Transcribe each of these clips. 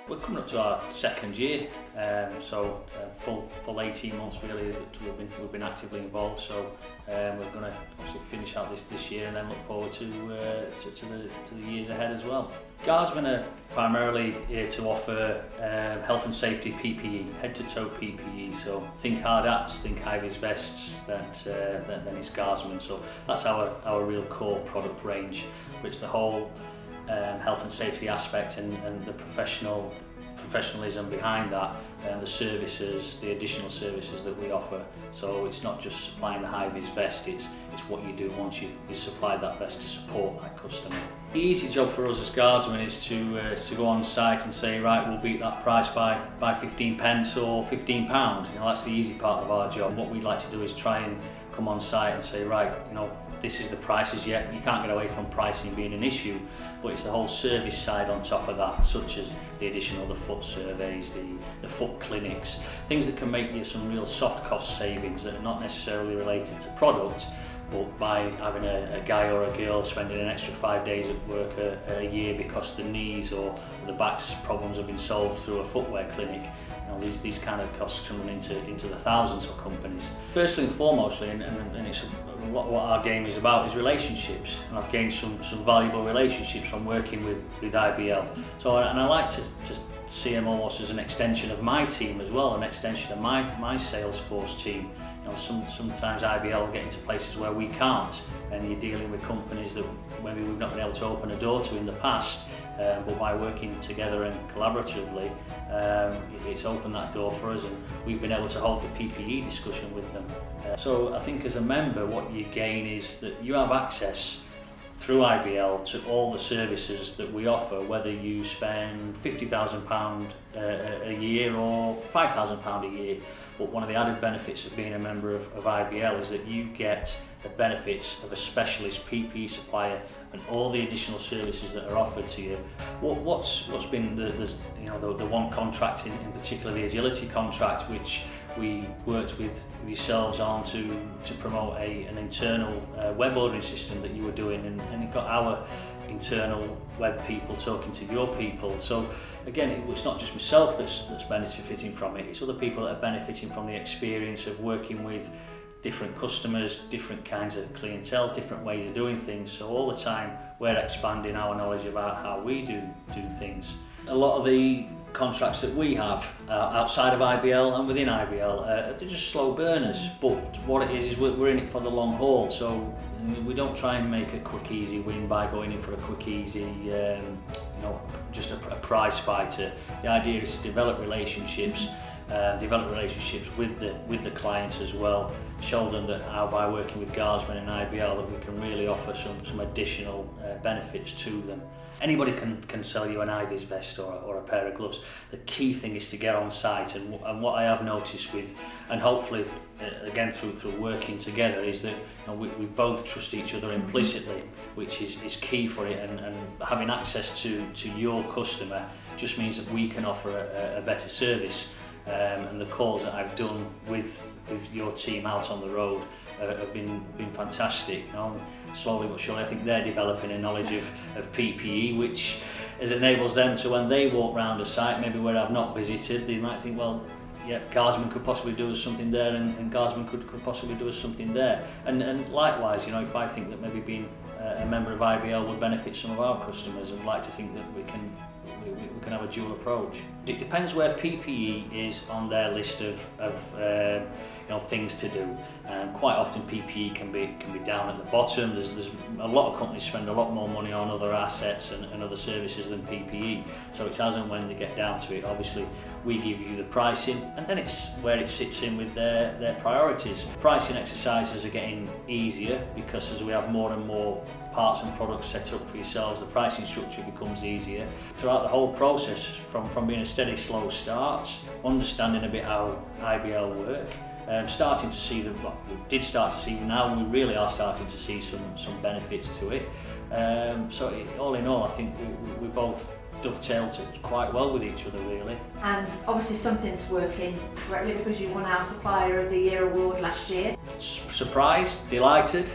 We're coming up to our second year, full 18 months really that we've been actively involved. So we're going to obviously finish out this year and then look forward to the years ahead as well. Guardsmen are primarily here to offer health and safety PPE, head-to-toe PPE. So think hard hats, think high-vis vests, then it's Guardsman. So that's our real core product range, which the whole health and safety aspect and the professionalism behind that, and the services, the additional services that we offer. So it's not just supplying the high-vis vest, it's what you do once you supply that vest to support that customer. The easy job for us as Guardsmen is to go on site and say, right, we'll beat that price by 15 pence or £15. That's the easy part of our job. What we'd like to do is try and come on site and say, right, this is the prices. Yet you can't get away from pricing being an issue, but it's the whole service side on top of that, such as the foot surveys, the foot clinics, things that can make you some real soft cost savings that are not necessarily related to product, but by having a guy or a girl spending an extra 5 days at work a year because the knees or the back's problems have been solved through a footwear clinic. These kind of costs come into the thousands for companies. Firstly and foremostly, and it's what our game is about, is relationships. And I've gained some valuable relationships from working with IBL. So, and I like to see them almost as an extension of my team as well, an extension of my sales force team. Sometimes IBL get into places where we can't, and you're dealing with companies that maybe we've not been able to open a door to in the past, but by working together and collaboratively, it's opened that door for us, and we've been able to hold the PPE discussion with them. So I think as a member, what you gain is that you have access through IBL to all the services that we offer, whether you spend £50,000 a year or £5,000 a year. But one of the added benefits of being a member of IBL is that you get the benefits of a specialist PPE supplier and all the additional services that are offered to you. What's been the one contract in particular, the agility contract, which we worked with yourselves on to promote an internal web ordering system that you were doing, and it got our internal web people talking to your people. So again, it's not just myself that's benefiting from it, it's other people that are benefiting from the experience of working with different customers, different kinds of clientele, different ways of doing things. So all the time we're expanding our knowledge about how we do things. A lot of the contracts that we have outside of IBL and within IBL, they're just slow burners, but what it is we're in it for the long haul. So we don't try and make a quick easy win by going in for a quick easy just a prize fighter. The idea is to develop relationships with the clients as well, show them that how by working with Guardsman and IBL that we can really offer some additional benefits to them. Anybody can sell you an high-vis vest or a pair of gloves. The key thing is to get on site, and what I have noticed with, and hopefully again through working together, is that we both trust each other implicitly, which is key for it, and having access to your customer just means that we can offer a better service. And the calls that I've done with your team out on the road have been fantastic. Slowly but surely I think they're developing a knowledge of PPE, which enables them to, when they walk around a site maybe where I've not visited, they might think, well, yeah, Guardsman could possibly do us something there, and Guardsman could possibly do us something there. And likewise, if I think that maybe being a member of IBL would benefit some of our customers, I'd like to think that we can have a dual approach. It depends where PPE is on their list of things to do. Quite often PPE can be down at the bottom. There's a lot of companies spend a lot more money on other assets and other services than PPE. So it's as and when they get down to it. Obviously, we give you the pricing, and then it's where it sits in with their priorities. Pricing exercises are getting easier because as we have more and more parts and products set up for yourselves, the pricing structure becomes easier. Throughout the whole process, from being a steady, slow start, understanding a bit how IBL work, starting to see we did start to see, now we really are starting to see some benefits to it. All in all, I think we both dovetailed quite well with each other, really. And obviously something's working correctly because you won our Supplier of the Year award last year. Surprised, delighted.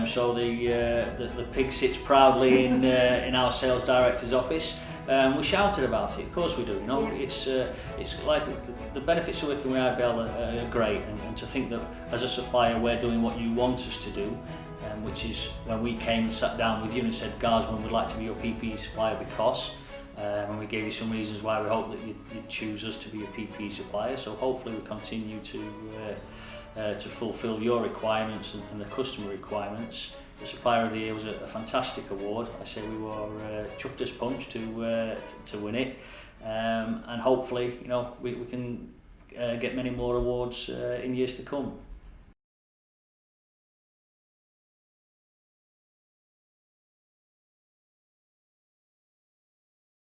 So the pig sits proudly in our sales director's office. We shouted about it, of course we do. You know, Yeah. it's like the benefits of working with IBL are great, and to think that as a supplier we're doing what you want us to do, which is when we came and sat down with you and said, Guardsman would like to be your PPE supplier because, and we gave you some reasons why we hope that you'd choose us to be your PPE supplier. So hopefully we continue to fulfil your requirements and the customer requirements. The Supplier of the Year was a fantastic award. I say we were chuffed as punch to win it, and hopefully, you know, we can get many more awards in years to come.